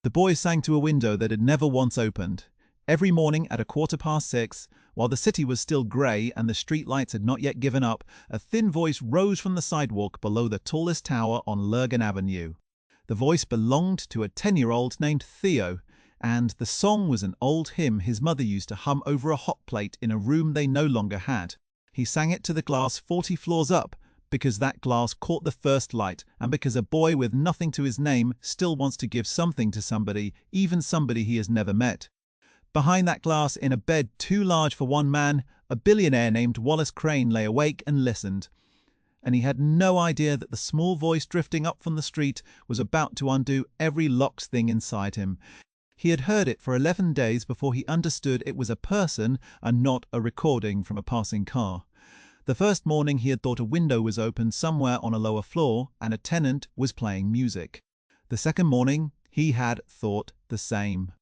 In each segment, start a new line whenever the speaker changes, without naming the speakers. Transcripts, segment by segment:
The boy sang to a window that had never once opened. Every morning at 6:15, while the city was still grey and the street lights had not yet given up, a thin voice rose from the sidewalk below the tallest tower on Lurgan Avenue. The voice belonged to a 10-year-old named Theo, and the song was an old hymn his mother used to hum over a hot plate in a room they no longer had. He sang it to the glass 40 floors up, because that glass caught the first light, and because a boy with nothing to his name still wants to give something to somebody, even somebody he has never met. Behind that glass, in a bed too large for one man, a billionaire named Wallace Crane lay awake and listened. And he had no idea that the small voice drifting up from the street was about to undo every locked thing inside him. He had heard it for 11 days before he understood it was a person and not a recording from a passing car. The first morning he had thought a window was open somewhere on a lower floor and a tenant was playing music. The second morning he had thought the same.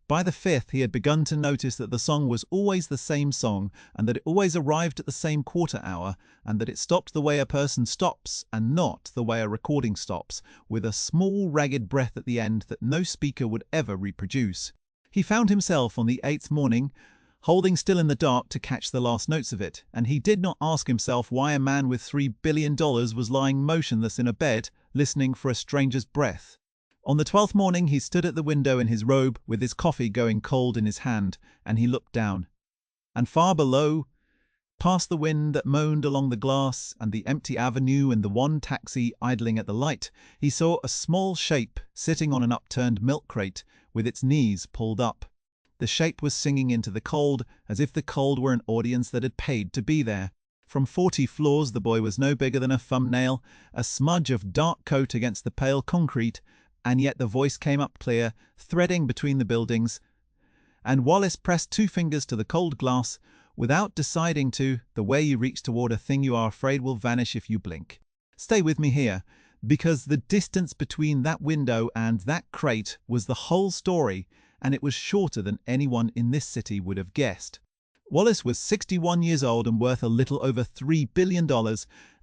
By the fifth he had begun to notice that the song was always the same song, and that it always arrived at the same quarter hour, and that it stopped the way a person stops and not the way a recording stops, with a small ragged breath at the end that no speaker would ever reproduce. He found himself on the 8th morning, holding still in the dark to catch the last notes of it, and he did not ask himself why a man with $3 billion was lying motionless in a bed, listening for a stranger's breath. On the 12th morning he stood at the window in his robe, with his coffee going cold in his hand, and he looked down. And far below, past the wind that moaned along the glass and the empty avenue and the one taxi idling at the light, he saw a small shape sitting on an upturned milk crate, with its knees pulled up. The shape was singing into the cold, as if the cold were an audience that had paid to be there. From 40 floors the boy was no bigger than a thumbnail, a smudge of dark coat against the pale concrete, and yet the voice came up clear, threading between the buildings, and Wallace pressed 2 fingers to the cold glass, without deciding to, the way you reach toward a thing you are afraid will vanish if you blink. Stay with me here, because the distance between that window and that crate was the whole story, and it was shorter than anyone in this city would have guessed. Wallace was 61 years old and worth a little over $3 billion,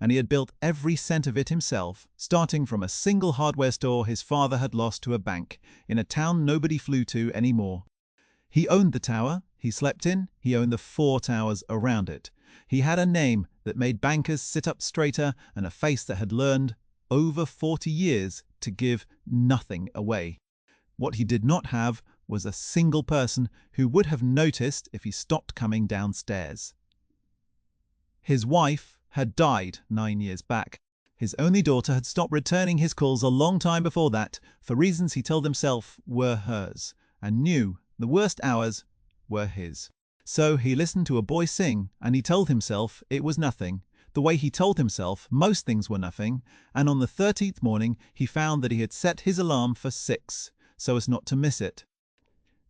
and he had built every cent of it himself, starting from a single hardware store his father had lost to a bank, in a town nobody flew to anymore. He owned the tower he slept in, he owned the 4 towers around it. He had a name that made bankers sit up straighter and a face that had learned, over 40 years, to give nothing away. What he did not have was a single person who would have noticed if he stopped coming downstairs. His wife had died 9 years back. His only daughter had stopped returning his calls a long time before that, for reasons he told himself were hers, and knew the worst hours were his. So he listened to a boy sing, and he told himself it was nothing, the way he told himself most things were nothing, and on the 13th morning he found that he had set his alarm for 6, so as not to miss it.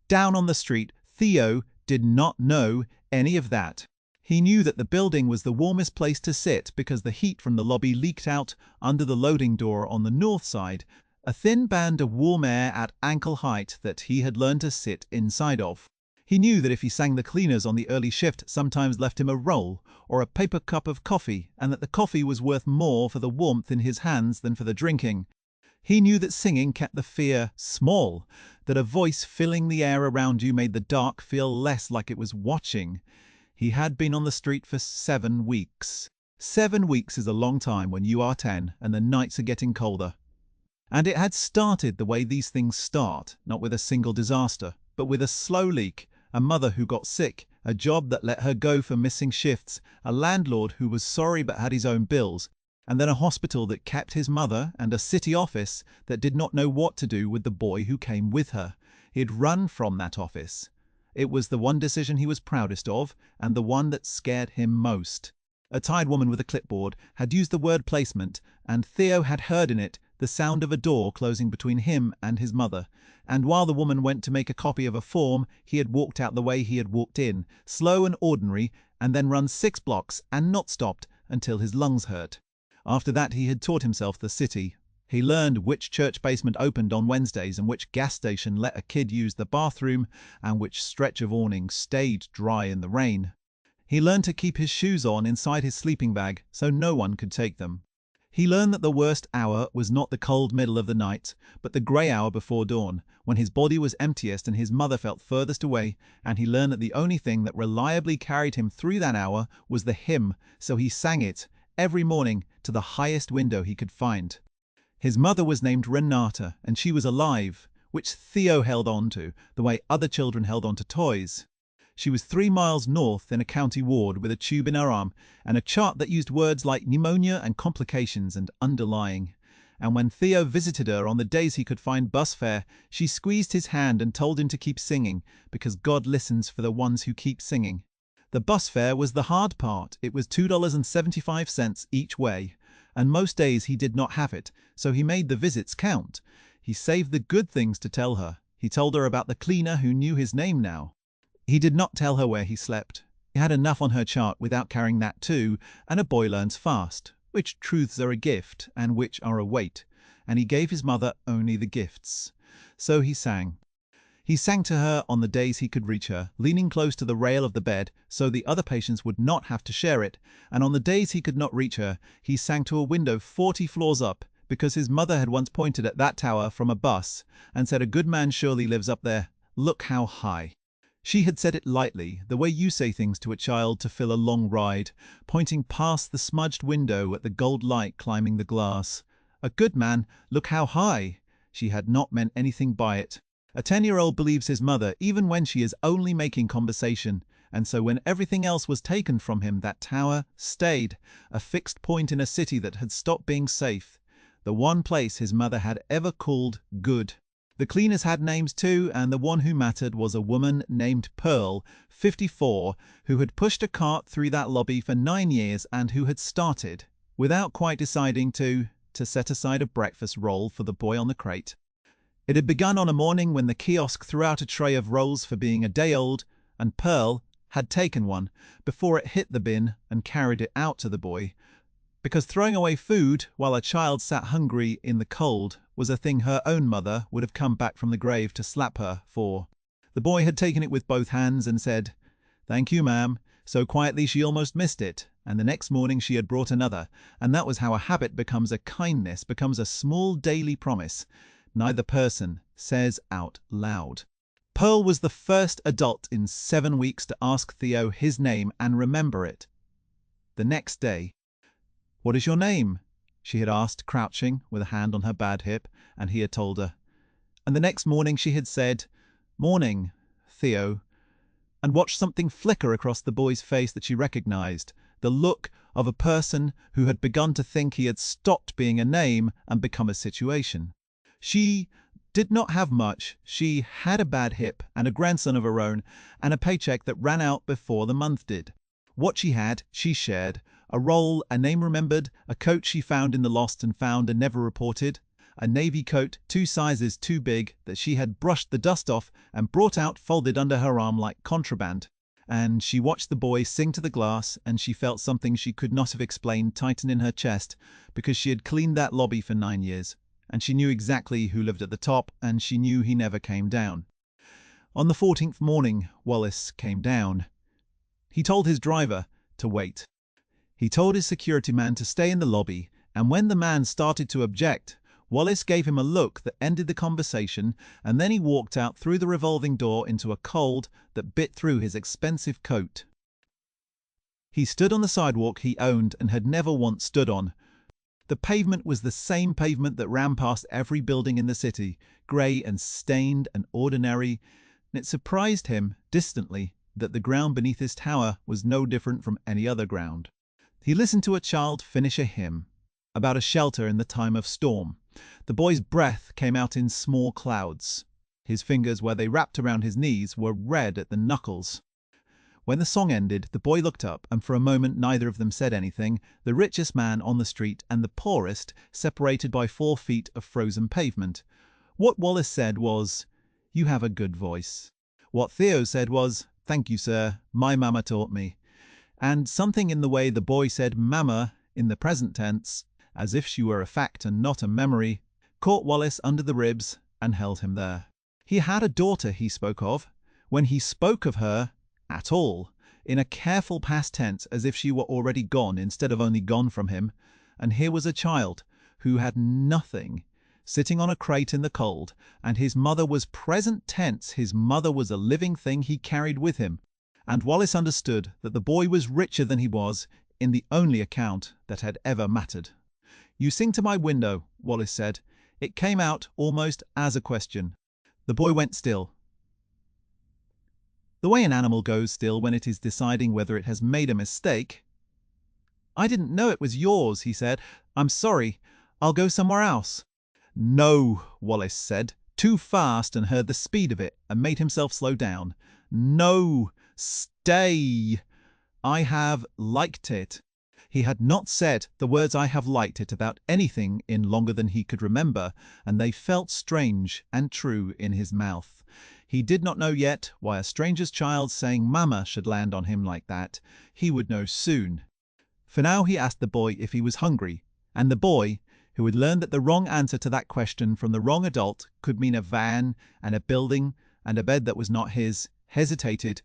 Down on the street, Theo did not know any of that. He knew that the building was the warmest place to sit because the heat from the lobby leaked out under the loading door on the north side, a thin band of warm air at ankle height that he had learned to sit inside of. He knew that if he sang the cleaners on the early shift sometimes left him a roll or a paper cup of coffee, and that the coffee was worth more for the warmth in his hands than for the drinking. He knew that singing kept the fear small, that a voice filling the air around you made the dark feel less like it was watching. He had been on the street for 7 weeks. 7 weeks is a long time when you are 10 and the nights are getting colder. And it had started the way these things start, not with a single disaster, but with a slow leak, a mother who got sick, a job that let her go for missing shifts, a landlord who was sorry but had his own bills, and then a hospital that kept his mother, and a city office that did not know what to do with the boy who came with her. He'd run from that office. It was the one decision he was proudest of, and the one that scared him most. A tired woman with a clipboard had used the word placement, and Theo had heard in it the sound of a door closing between him and his mother, and while the woman went to make a copy of a form, he had walked out the way he had walked in, slow and ordinary, and then run 6 blocks and not stopped until his lungs hurt. After that he had taught himself the city. He learned which church basement opened on Wednesdays and which gas station let a kid use the bathroom and which stretch of awning stayed dry in the rain. He learned to keep his shoes on inside his sleeping bag so no one could take them. He learned that the worst hour was not the cold middle of the night, but the grey hour before dawn, when his body was emptiest and his mother felt furthest away, and he learned that the only thing that reliably carried him through that hour was the hymn, so he sang it every morning to the highest window he could find. His mother was named Renata, and she was alive, which Theo held on to, the way other children held on to toys. She was 3 miles north in a county ward with a tube in her arm and a chart that used words like pneumonia and complications and underlying. And when Theo visited her on the days he could find bus fare, she squeezed his hand and told him to keep singing, because God listens for the ones who keep singing. The bus fare was the hard part. It was $2.75 each way, and most days he did not have it, so he made the visits count. He saved the good things to tell her. He told her about the cleaner who knew his name now. He did not tell her where he slept. He had enough on her chart without carrying that too, and a boy learns fast, which truths are a gift and which are a weight, and he gave his mother only the gifts. So he sang. He sang to her on the days he could reach her, leaning close to the rail of the bed so the other patients would not have to share it, and on the days he could not reach her, he sang to a window 40 floors up, because his mother had once pointed at that tower from a bus and said, "A good man surely lives up there. Look how high." She had said it lightly, the way you say things to a child to fill a long ride, pointing past the smudged window at the gold light climbing the glass. A good man, look how high. She had not meant anything by it. A 10-year-old believes his mother even when she is only making conversation, and so when everything else was taken from him, that tower stayed, a fixed point in a city that had stopped being safe, the one place his mother had ever called good. The cleaners had names too, and the one who mattered was a woman named Pearl, 54, who had pushed a cart through that lobby for 9 years and who had started, without quite deciding to set aside a breakfast roll for the boy on the crate. It had begun on a morning when the kiosk threw out a tray of rolls for being a day old, and Pearl had taken one before it hit the bin and carried it out to the boy, because throwing away food while a child sat hungry in the cold was a thing her own mother would have come back from the grave to slap her for. The boy had taken it with both hands and said, "Thank you, ma'am," so quietly she almost missed it, and the next morning she had brought another, and that was how a habit becomes a kindness, becomes a small daily promise neither person says out loud. Pearl was the first adult in 7 weeks to ask Theo his name and remember it. The next day, "What is your name?" she had asked, crouching with a hand on her bad hip, and he had told her. And the next morning she had said, "Morning, Theo," and watched something flicker across the boy's face that she recognized, the look of a person who had begun to think he had stopped being a name and become a situation. She did not have much. She had a bad hip and a grandson of her own and a paycheck that ran out before the month did. What she had, she shared. A roll, a name remembered, a coat she found in the lost and found and never reported, a navy coat 2 sizes too big that she had brushed the dust off and brought out folded under her arm like contraband. And she watched the boy sing to the glass, and she felt something she could not have explained tighten in her chest, because she had cleaned that lobby for 9 years, and she knew exactly who lived at the top, and she knew he never came down. On the 14th morning, Wallace came down. He told his driver to wait. He told his security man to stay in the lobby, and when the man started to object, Wallace gave him a look that ended the conversation, and then he walked out through the revolving door into a cold that bit through his expensive coat. He stood on the sidewalk he owned and had never once stood on. The pavement was the same pavement that ran past every building in the city, grey and stained and ordinary, and it surprised him, distantly, that the ground beneath his tower was no different from any other ground. He listened to a child finish a hymn about a shelter in the time of storm. The boy's breath came out in small clouds. His fingers, where they wrapped around his knees, were red at the knuckles. When the song ended, the boy looked up, and for a moment neither of them said anything, the richest man on the street and the poorest separated by 4 feet of frozen pavement. What Wallace said was, "You have a good voice." What Theo said was, "Thank you, sir. My mamma taught me." And something in the way the boy said "mamma" in the present tense, as if she were a fact and not a memory, caught Wallace under the ribs and held him there. He had a daughter he spoke of, when he spoke of her at all, in a careful past tense as if she were already gone instead of only gone from him, and here was a child who had nothing, sitting on a crate in the cold, and his mother was present tense. His mother was a living thing he carried with him. And Wallace understood that the boy was richer than he was in the only account that had ever mattered. "You sing to my window," Wallace said. It came out almost as a question. The boy went still. The way an animal goes still when it is deciding whether it has made a mistake. "I didn't know it was yours," he said. "I'm sorry. I'll go somewhere else." "No," Wallace said, too fast, and heard the speed of it, and made himself slow down. "No, stay. I have liked it." He had not said the words "I have liked it" about anything in longer than he could remember, and they felt strange and true in his mouth. He did not know yet why a stranger's child saying "Mama" should land on him like that. He would know soon. For now he asked the boy if he was hungry, and the boy, who had learned that the wrong answer to that question from the wrong adult could mean a van and a building and a bed that was not his, hesitated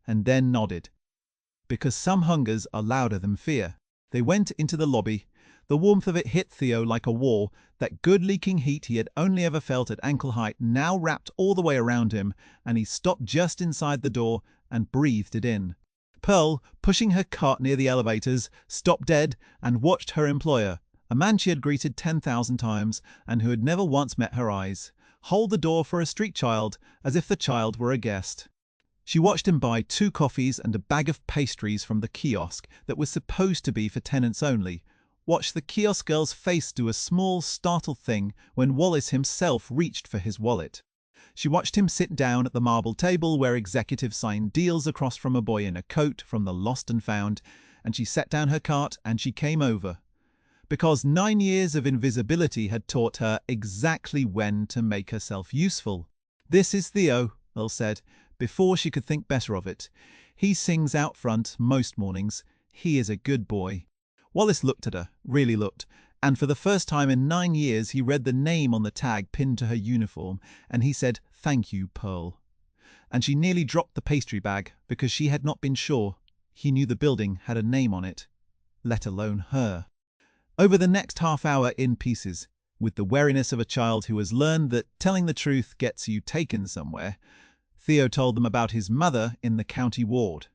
and then nodded. Because some hungers are louder than fear. They went into the lobby. The warmth of it hit Theo like a wall. That good leaking heat he had only ever felt at ankle height now wrapped all the way around him, and he stopped just inside the door and breathed it in. Pearl, pushing her cart near the elevators, stopped dead and watched her employer, a man she had greeted 10,000 times and who had never once met her eyes, hold the door for a street child as if the child were a guest. She watched him buy 2 coffees and a bag of pastries from the kiosk that was supposed to be for tenants only, watched the kiosk girl's face do a small, startled thing when Wallace himself reached for his wallet. She watched him sit down at the marble table where executives signed deals across from a boy in a coat from the Lost and Found, and she set down her cart and she came over. Because 9 years of invisibility had taught her exactly when to make herself useful. "This is Theo," Earl said, before she could think better of it. "He sings out front most mornings. He is a good boy." Wallace looked at her, really looked, and for the first time in 9 years he read the name on the tag pinned to her uniform, and he said, "Thank you, Pearl." And she nearly dropped the pastry bag because she had not been sure. He knew the building had a name on it, let alone her. Over the next half hour in pieces, with the wariness of a child who has learned that telling the truth gets you taken somewhere, Theo told them about his mother in the county ward.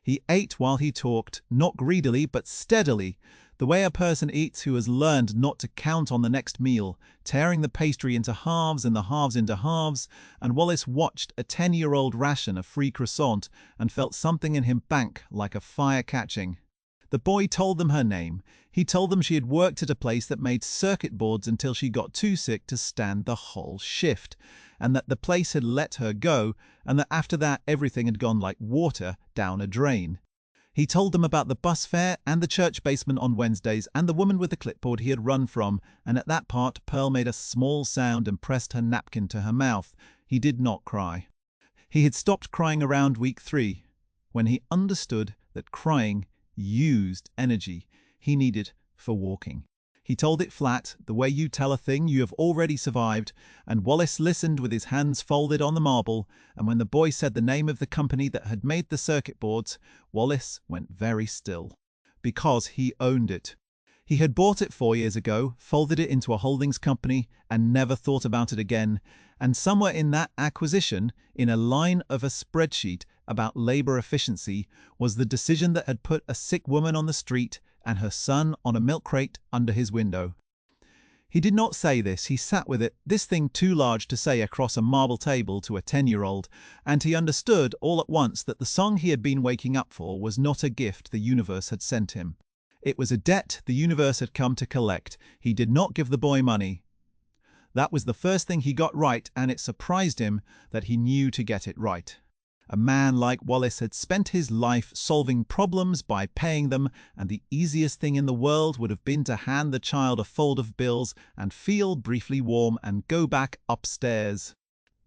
He ate while he talked, not greedily but steadily, the way a person eats who has learned not to count on the next meal, tearing the pastry into halves and the halves into halves, and Wallace watched a 10-year-old ration a free croissant and felt something in him bank like a fire catching. The boy told them her name. He told them she had worked at a place that made circuit boards until she got too sick to stand the whole shift, and that the place had let her go, and that after that everything had gone like water down a drain. He told them about the bus fare and the church basement on Wednesdays and the woman with the clipboard he had run from, and at that part Pearl made a small sound and pressed her napkin to her mouth. He did not cry. He had stopped crying around week 3, when he understood that crying used energy he needed for walking. He told it flat, the way you tell a thing you have already survived, and Wallace listened with his hands folded on the marble, and when the boy said the name of the company that had made the circuit boards, Wallace went very still. Because he owned it. He had bought it 4 years ago, folded it into a holdings company, and never thought about it again. And somewhere in that acquisition, in a line of a spreadsheet about labor efficiency, was the decision that had put a sick woman on the street and her son on a milk crate under his window. He did not say this, he sat with it, this thing too large to say across a marble table to a 10-year-old, and he understood all at once that the song he had been waking up for was not a gift the universe had sent him. It was a debt the universe had come to collect. He did not give the boy money. That was the first thing he got right, and it surprised him that he knew to get it right. A man like Wallace had spent his life solving problems by paying them, and the easiest thing in the world would have been to hand the child a fold of bills and feel briefly warm and go back upstairs.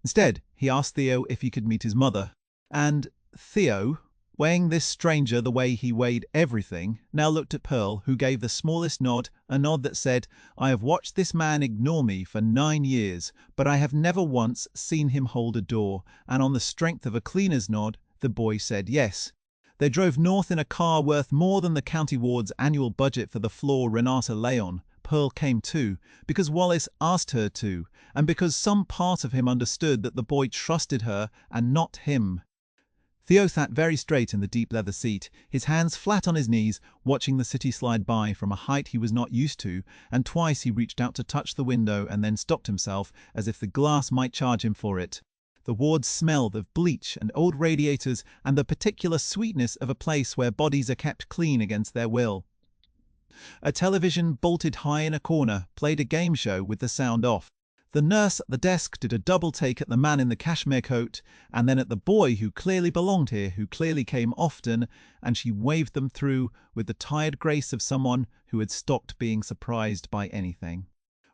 Instead, he asked Theo if he could meet his mother. And Theo, weighing this stranger the way he weighed everything, now looked at Pearl, who gave the smallest nod, a nod that said, "I have watched this man ignore me for 9 years, but I have never once seen him hold a door," and on the strength of a cleaner's nod, the boy said yes. They drove north in a car worth more than the county ward's annual budget for the floor Renata lay on. Pearl came too, because Wallace asked her to, and because some part of him understood that the boy trusted her and not him. Theo sat very straight in the deep leather seat, his hands flat on his knees, watching the city slide by from a height he was not used to, and twice he reached out to touch the window and then stopped himself, as if the glass might charge him for it. The ward smelled of bleach and old radiators and the particular sweetness of a place where bodies are kept clean against their will. A television bolted high in a corner played a game show with the sound off. The nurse at the desk did a double take at the man in the cashmere coat, and then at the boy who clearly belonged here, who clearly came often, and she waved them through with the tired grace of someone who had stopped being surprised by anything.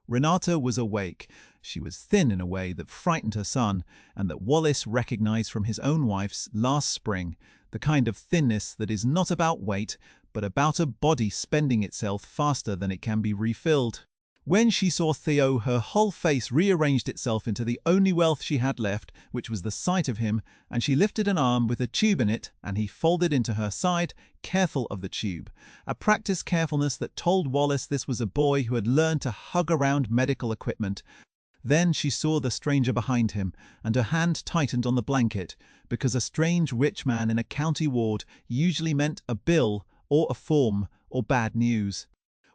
Renata was awake. She was thin in a way that frightened her son, and that Wallace recognized from his own wife's last spring, the kind of thinness that is not about weight, but about a body spending itself faster than it can be refilled. When she saw Theo, her whole face rearranged itself into the only wealth she had left, which was the sight of him, and she lifted an arm with a tube in it, and he folded into her side, careful of the tube, a practiced carefulness that told Wallace this was a boy who had learned to hug around medical equipment. Then she saw the stranger behind him, and her hand tightened on the blanket, because a strange rich man in a county ward usually meant a bill or a form or bad news.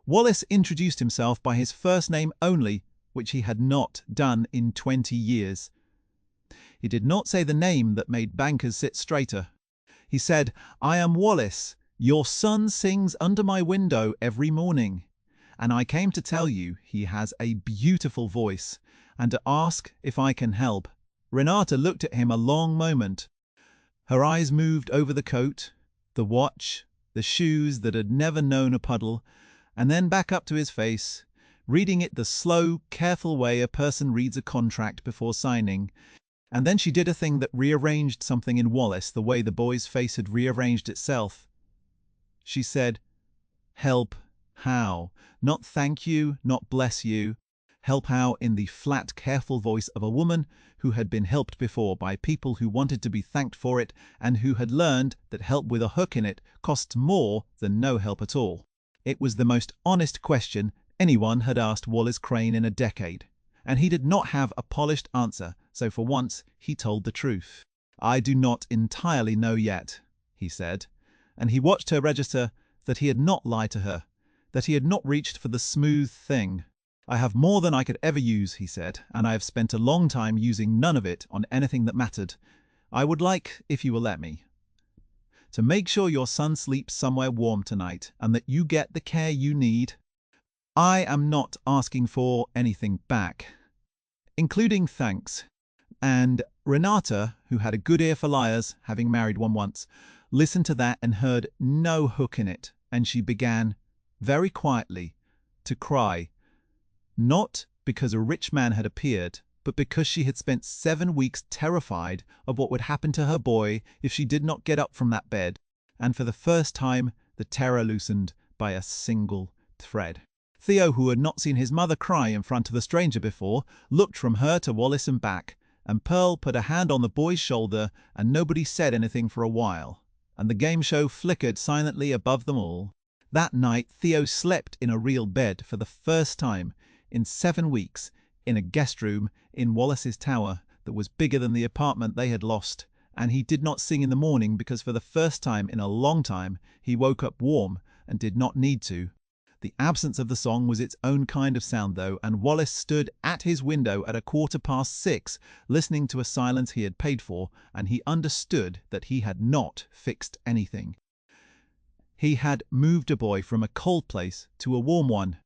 Wallace introduced himself by his first name only, which he had not done in 20 years. He did not say the name that made bankers sit straighter. He said, "I am Wallace. Your son sings under my window every morning. And I came to tell you he has a beautiful voice, and to ask if I can help." Renata looked at him a long moment. Her eyes moved over the coat, the watch, the shoes that had never known a puddle, and then back up to his face, reading it the slow, careful way a person reads a contract before signing. And then she did a thing that rearranged something in Wallace the way the boy's face had rearranged itself. She said, "Help, how? Not thank you, not bless you. Help how," in the flat, careful voice of a woman who had been helped before by people who wanted to be thanked for it and who had learned that help with a hook in it costs more than no help at all. It was the most honest question anyone had asked Wallace Crane in a decade, and he did not have a polished answer, so for once he told the truth. "I do not entirely know yet," he said, and he watched her register that he had not lied to her, that he had not reached for the smooth thing. "I have more than I could ever use," he said, "and I have spent a long time using none of it on anything that mattered. I would like, if you will let me, to make sure your son sleeps somewhere warm tonight and that you get the care you need. I am not asking for anything back, including thanks." And Renata, who had a good ear for liars, having married one once, listened to that and heard no hook in it, and she began, very quietly, to cry, not because a rich man had appeared, but because she had spent 7 weeks terrified of what would happen to her boy if she did not get up from that bed, and for the first time the terror loosened by a single thread. Theo, who had not seen his mother cry in front of the stranger before, looked from her to Wallace and back, and Pearl put a hand on the boy's shoulder, and nobody said anything for a while, and the game show flickered silently above them all. That night Theo slept in a real bed for the first time in 7 weeks, in a guest room in Wallace's tower that was bigger than the apartment they had lost, and he did not sing in the morning because for the first time in a long time he woke up warm and did not need to. The absence of the song was its own kind of sound though, and Wallace stood at his window at 6:15, listening to a silence he had paid for, and he understood that he had not fixed anything. He had moved a boy from a cold place to a warm one.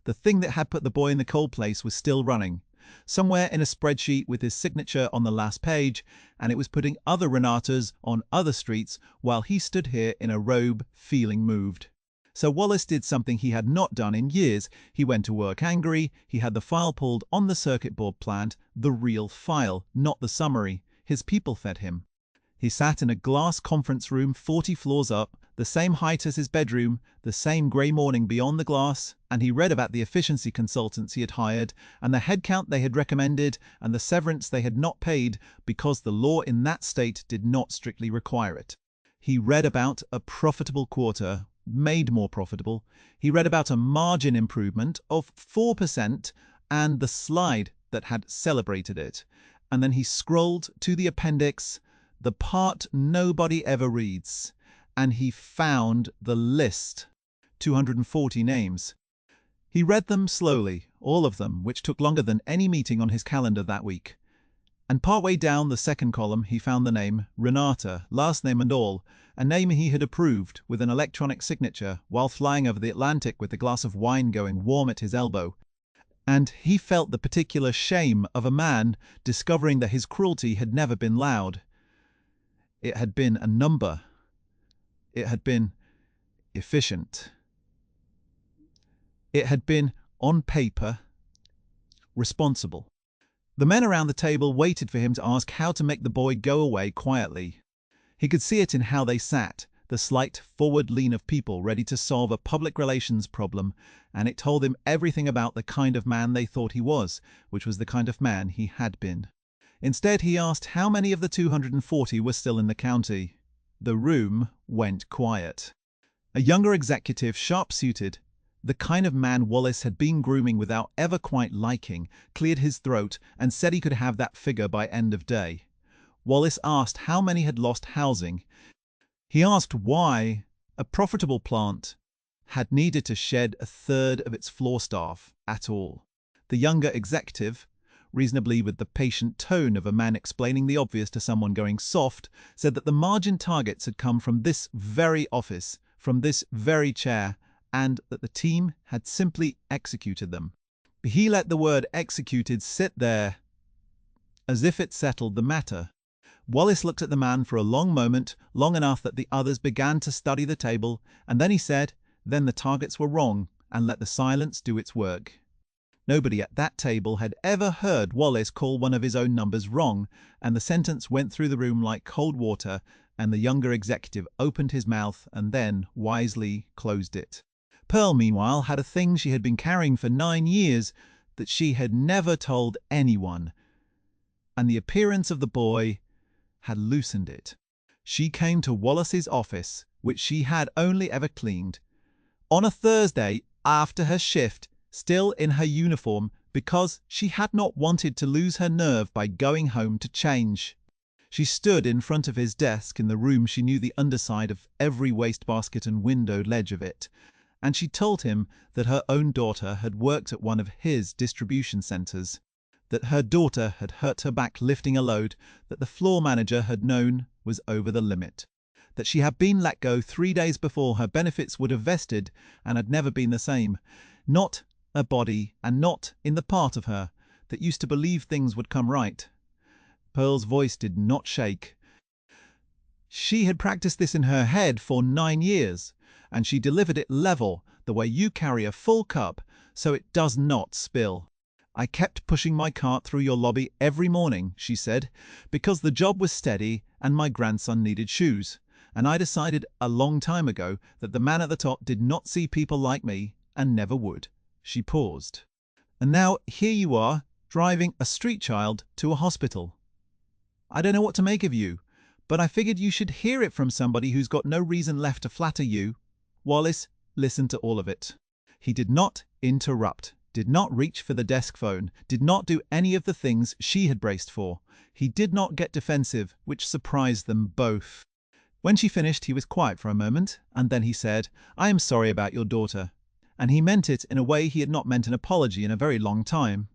The thing that had put the boy in the cold place was still running, somewhere in a spreadsheet with his signature on the last page, and it was putting other Renatas on other streets while he stood here in a robe feeling moved. So Wallace did something he had not done in years. He went to work angry. He had the file pulled on the circuit board plant, the real file, not the summary. His people fed him. He sat in a glass conference room 40 floors up, the same height as his bedroom, the same grey morning beyond the glass, and he read about the efficiency consultants he had hired, and the headcount they had recommended, and the severance they had not paid because the law in that state did not strictly require it. He read about a profitable quarter, made more profitable. He read about a margin improvement of 4% and the slide that had celebrated it. And then he scrolled to the appendix, the part nobody ever reads, and he found the list. 240 names. He read them slowly, all of them, which took longer than any meeting on his calendar that week. And partway down the second column he found the name Renata, last name and all, a name he had approved with an electronic signature while flying over the Atlantic with a glass of wine going warm at his elbow. And he felt the particular shame of a man discovering that his cruelty had never been loud. It had been a number. It had been efficient. It had been, on paper, responsible. The men around the table waited for him to ask how to make the boy go away quietly. He could see it in how they sat, the slight forward lean of people ready to solve a public relations problem, and it told him everything about the kind of man they thought he was, which was the kind of man he had been. Instead, he asked how many of the 240 were still in the county. The room went quiet. A younger executive, sharp-suited, the kind of man Wallace had been grooming without ever quite liking, cleared his throat and said he could have that figure by end of day. Wallace asked how many had lost housing. He asked why a profitable plant had needed to shed a third of its floor staff at all. The younger executive, reasonably with the patient tone of a man explaining the obvious to someone going soft, said that the margin targets had come from this very office, from this very chair, and that the team had simply executed them. He let the word executed sit there as if it settled the matter. Wallace looked at the man for a long moment, long enough that the others began to study the table, and then he said, then the targets were wrong, and let the silence do its work. Nobody at that table had ever heard Wallace call one of his own numbers wrong, and the sentence went through the room like cold water, and the younger executive opened his mouth and then wisely closed it. Pearl, meanwhile, had a thing she had been carrying for 9 years that she had never told anyone, and the appearance of the boy had loosened it. She came to Wallace's office, which she had only ever cleaned, on a Thursday after her shift, still in her uniform, because she had not wanted to lose her nerve by going home to change. She stood in front of his desk in the room she knew the underside of every wastebasket and window ledge of it, and she told him that her own daughter had worked at one of his distribution centers, that her daughter had hurt her back lifting a load that the floor manager had known was over the limit, that she had been let go 3 days before her benefits would have vested and had never been the same, not a body and not in the part of her that used to believe things would come right. Pearl's voice did not shake. She had practiced this in her head for 9 years, and she delivered it level, the way you carry a full cup, so it does not spill. I kept pushing my cart through your lobby every morning, she said, because the job was steady and my grandson needed shoes. And I decided a long time ago that the man at the top did not see people like me and never would. She paused. And now here you are, driving a street child to a hospital. I don't know what to make of you, but I figured you should hear it from somebody who's got no reason left to flatter you. Wallace listened to all of it. He did not interrupt, did not reach for the desk phone, did not do any of the things she had braced for. He did not get defensive, which surprised them both. When she finished, he was quiet for a moment, and then he said, I am sorry about your daughter. And he meant it in a way he had not meant an apology in a very long time.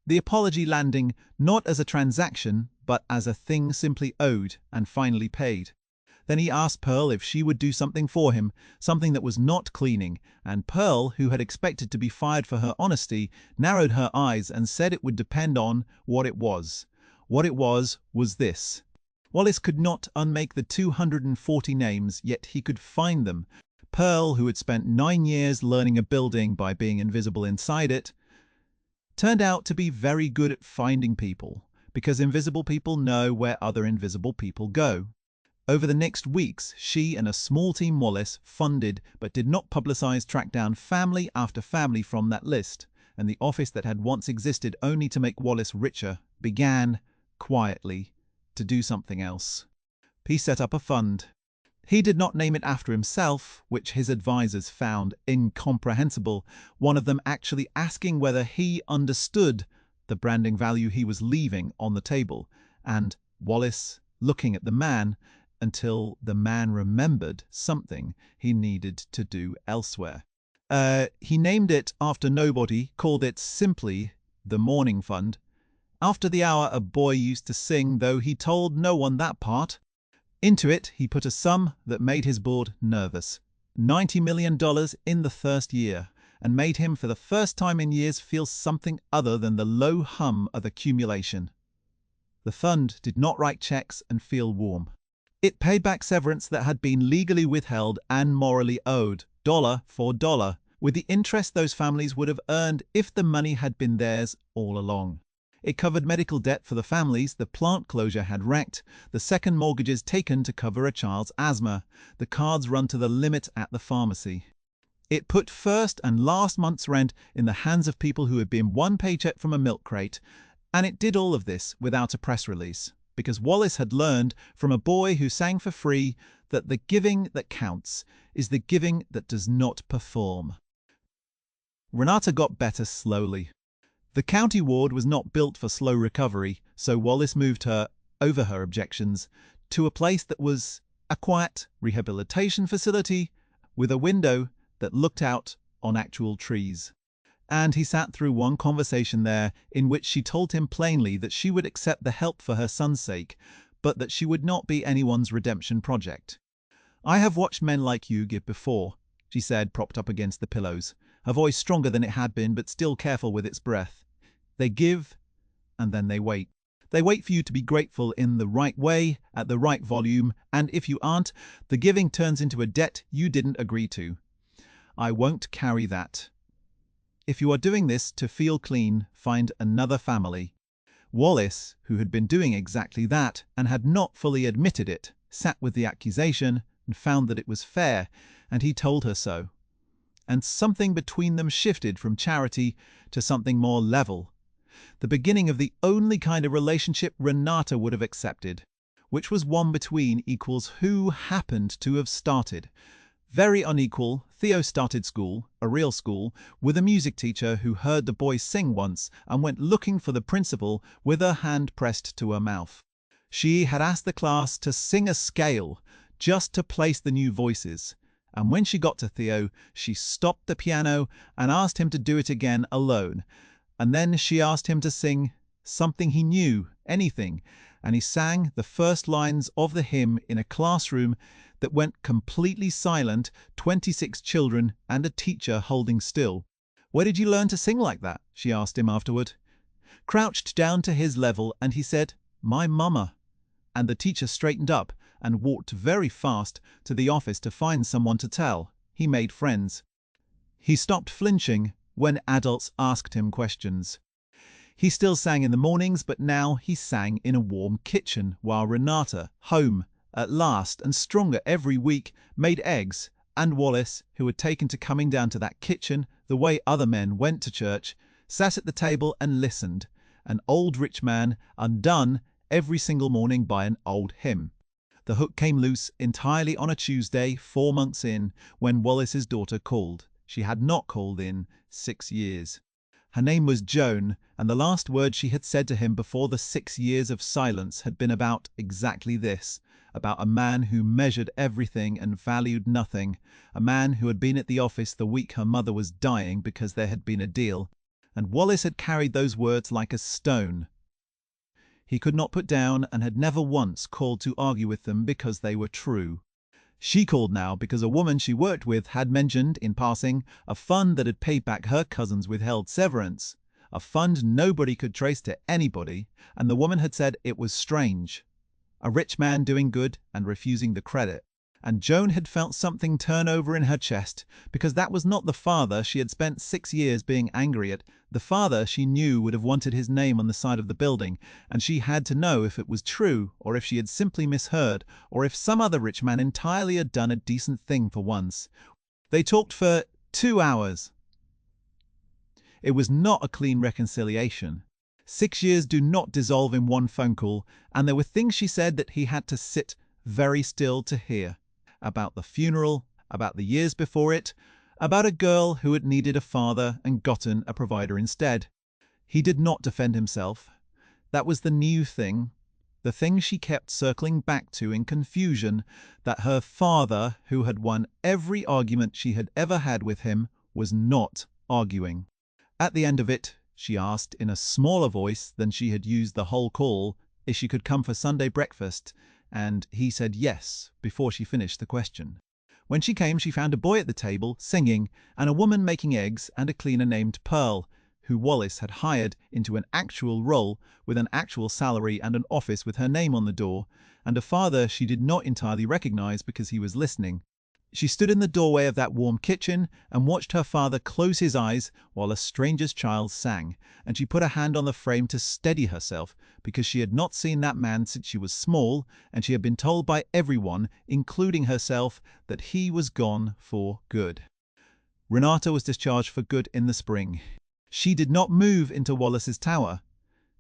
The apology landing not as a transaction, but as a thing simply owed and finally paid. Then he asked Pearl if she would do something for him, something that was not cleaning, and Pearl, who had expected to be fired for her honesty, narrowed her eyes and said it would depend on what it was. What it was this. Wallace could not unmake the 240 names, yet he could find them. Pearl, who had spent 9 years learning a building by being invisible inside it, turned out to be very good at finding people, because invisible people know where other invisible people go. Over the next weeks, she and a small team Wallace funded but did not publicize tracked down family after family from that list, and the office that had once existed only to make Wallace richer began, quietly, to do something else. He set up a fund. He did not name it after himself, which his advisors found incomprehensible, one of them actually asking whether he understood the branding value he was leaving on the table, and Wallace looking at the man until the man remembered something he needed to do elsewhere. He named it after nobody, called it simply the Morning Fund. After the hour, a boy used to sing, though he told no one that part. Into it, he put a sum that made his board nervous. $90 million in the first year, and made him for the first time in years feel something other than the low hum of accumulation. The fund did not write checks and feel warm. It paid back severance that had been legally withheld and morally owed, dollar for dollar, with the interest those families would have earned if the money had been theirs all along. It covered medical debt for the families the plant closure had wrecked, the second mortgages taken to cover a child's asthma, the cards run to the limit at the pharmacy. It put first and last month's rent in the hands of people who had been one paycheck from a milk crate, and it did all of this without a press release, because Wallace had learned from a boy who sang for free that the giving that counts is the giving that does not perform. Renata got better slowly. The county ward was not built for slow recovery, so Wallace moved her, over her objections, to a place that was a quiet rehabilitation facility with a window that looked out on actual trees. And he sat through one conversation there in which she told him plainly that she would accept the help for her son's sake, but that she would not be anyone's redemption project. "I have watched men like you give before," she said, propped up against the pillows, her voice stronger than it had been, but still careful with its breath. "They give, and then they wait. They wait for you to be grateful in the right way, at the right volume, and if you aren't, the giving turns into a debt you didn't agree to. I won't carry that. If you are doing this to feel clean, find another family." Wallace, who had been doing exactly that and had not fully admitted it, sat with the accusation and found that it was fair, and he told her so. And something between them shifted from charity to something more level. The beginning of the only kind of relationship Renata would have accepted, which was one between equals who happened to have started. Very unequal, Theo started school, a real school, with a music teacher who heard the boy sing once and went looking for the principal with her hand pressed to her mouth. She had asked the class to sing a scale, just to place the new voices, and when she got to Theo, she stopped the piano and asked him to do it again alone, and then she asked him to sing something he knew, anything, and he sang the first lines of the hymn in a classroom that went completely silent, 26 children and a teacher holding still. "Where did you learn to sing like that?" she asked him afterward. Crouched down to his level, and he said, "My mama." And the teacher straightened up and walked very fast to the office to find someone to tell. He made friends. He stopped flinching when adults asked him questions. He still sang in the mornings, but now he sang in a warm kitchen while Renata, home at last and stronger every week, made eggs, and Wallace, who had taken to coming down to that kitchen the way other men went to church, sat at the table and listened, an old rich man undone every single morning by an old hymn. The hook came loose entirely on a Tuesday, 4 months in, when Wallace's daughter called. She had not called in 6 years. Her name was Joan, and the last word she had said to him before the 6 years of silence had been about exactly this, about a man who measured everything and valued nothing, a man who had been at the office the week her mother was dying because there had been a deal, and Wallace had carried those words like a stone. He could not put down and had never once called to argue with them because they were true. She called now because a woman she worked with had mentioned, in passing, a fund that had paid back her cousin's withheld severance, a fund nobody could trace to anybody, and the woman had said it was strange. A rich man doing good and refusing the credit. And Joan had felt something turn over in her chest, because that was not the father she had spent 6 years being angry at. The father she knew would have wanted his name on the side of the building, and she had to know if it was true, or if she had simply misheard, or if some other rich man entirely had done a decent thing for once. They talked for 2 hours. It was not a clean reconciliation. 6 years do not dissolve in one phone call, and there were things she said that he had to sit very still to hear. about the funeral, about the years before it, about a girl who had needed a father and gotten a provider instead. He did not defend himself. That was the new thing, the thing she kept circling back to in confusion, that her father, who had won every argument she had ever had with him, was not arguing. At the end of it, she asked in a smaller voice than she had used the whole call if she could come for Sunday breakfast, and he said yes before she finished the question. When she came, she found a boy at the table, singing, and a woman making eggs, and a cleaner named Pearl, who Wallace had hired into an actual role with an actual salary and an office with her name on the door, and a father she did not entirely recognize because he was listening. She stood in the doorway of that warm kitchen and watched her father close his eyes while a stranger's child sang, and she put a hand on the frame to steady herself because she had not seen that man since she was small, and she had been told by everyone, including herself, that he was gone for good. Renata was discharged for good in the spring. She did not move into Wallace's tower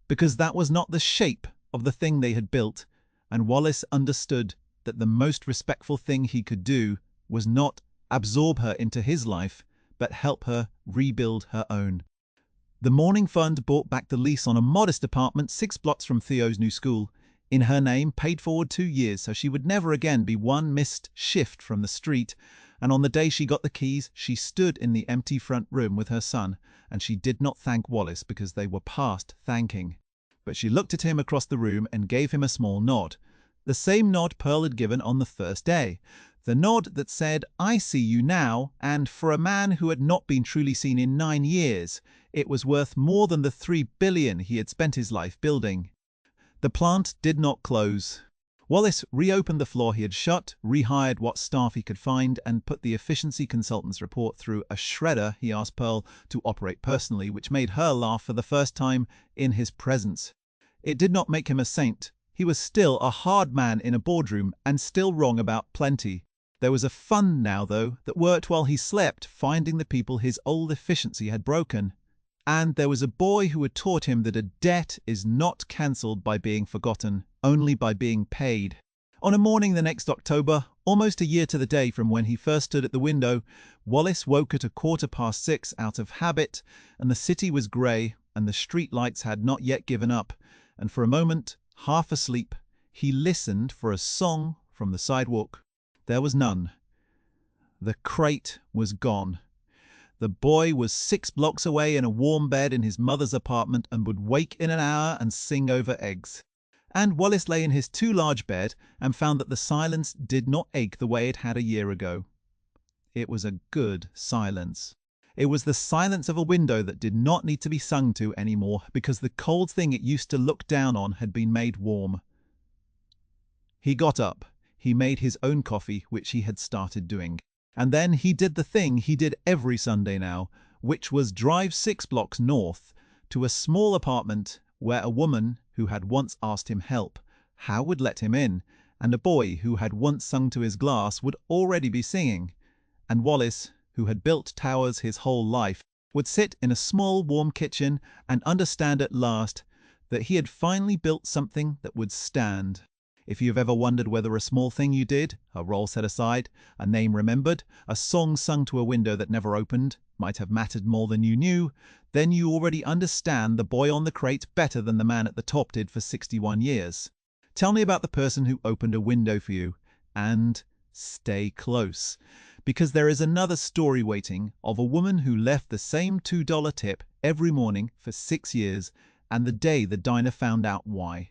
because that was not the shape of the thing they had built, and Wallace understood that the most respectful thing he could do was not absorb her into his life, but help her rebuild her own. The Mourning Fund bought back the lease on a modest apartment 6 blocks from Theo's new school, in her name, paid forward 2 years so she would never again be one missed shift from the street, and on the day she got the keys, she stood in the empty front room with her son, and she did not thank Wallace because they were past thanking. But she looked at him across the room and gave him a small nod, the same nod Pearl had given on the first day. The nod that said, "I see you now," and for a man who had not been truly seen in 9 years, it was worth more than the $3 billion he had spent his life building. The plant did not close. Wallace reopened the floor he had shut, rehired what staff he could find, and put the efficiency consultant's report through a shredder he asked Pearl to operate personally, which made her laugh for the first time in his presence. It did not make him a saint. He was still a hard man in a boardroom and still wrong about plenty. There was a fund now, though, that worked while he slept, finding the people his old efficiency had broken. And there was a boy who had taught him that a debt is not cancelled by being forgotten, only by being paid. On a morning the next October, almost a year to the day from when he first stood at the window, Wallace woke at 6:15 out of habit, and the city was grey, and the street lights had not yet given up, and for a moment, half asleep, he listened for a song from the sidewalk. There was none. The crate was gone. The boy was 6 blocks away in a warm bed in his mother's apartment and would wake in an hour and sing over eggs. And Wallace lay in his too large bed and found that the silence did not ache the way it had a year ago. It was a good silence. It was the silence of a window that did not need to be sung to anymore because the cold thing it used to look down on had been made warm. He got up. He made his own coffee, which he had started doing. And then he did the thing he did every Sunday now, which was drive 6 blocks north to a small apartment where a woman who had once asked him help, how would let him in, and a boy who had once sung to his glass would already be singing. And Wallace, who had built towers his whole life, would sit in a small warm kitchen and understand at last that he had finally built something that would stand. If you have ever wondered whether a small thing you did, a role set aside, a name remembered, a song sung to a window that never opened, might have mattered more than you knew, then you already understand the boy on the crate better than the man at the top did for 61 years. Tell me about the person who opened a window for you, and stay close, because there is another story waiting of a woman who left the same $2 tip every morning for 6 years, and the day the diner found out why.